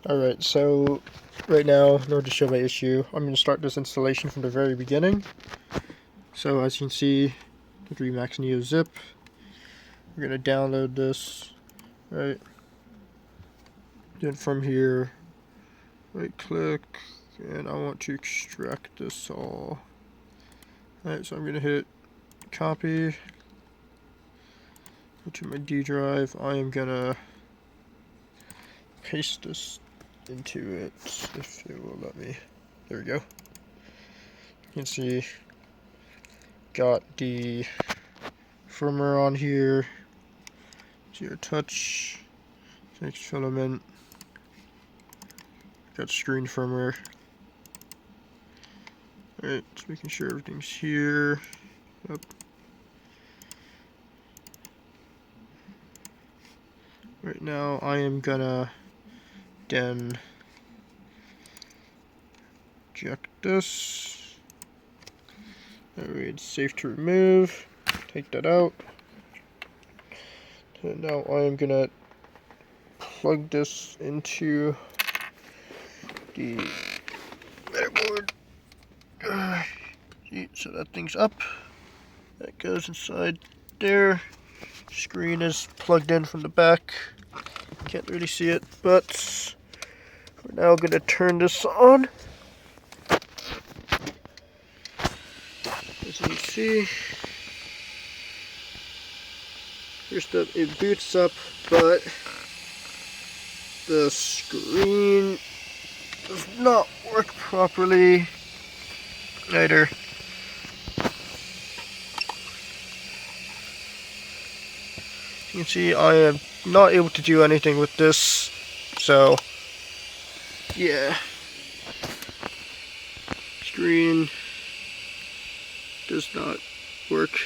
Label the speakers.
Speaker 1: Alright, so right now, in order to show my issue, I'm going to start this installation from the very beginning. So as you can see, the Remax Neo zip. We're going to download this, right? Then from here, right click, and I want to extract this all. Alright, so I'm going to hit copy, go to my D drive. I am going to paste this into it, if it will let me. There we go. You can see, got the firmware on here, zero touch, 6 filament, got screen firmware. Alright, just making sure everything's here. Yep. Right now I am gonna then eject this. Alright, it's safe to remove. Take that out. So now I am gonna plug this into the motherboard. So that thing's up. That goes inside there. Screen is plugged in from the back. Can't really see it, but we're now gonna turn this on. As you can see, it boots up, but the screen does not work properly either. You can see I am not able to do anything with this, so yeah, screen does not work.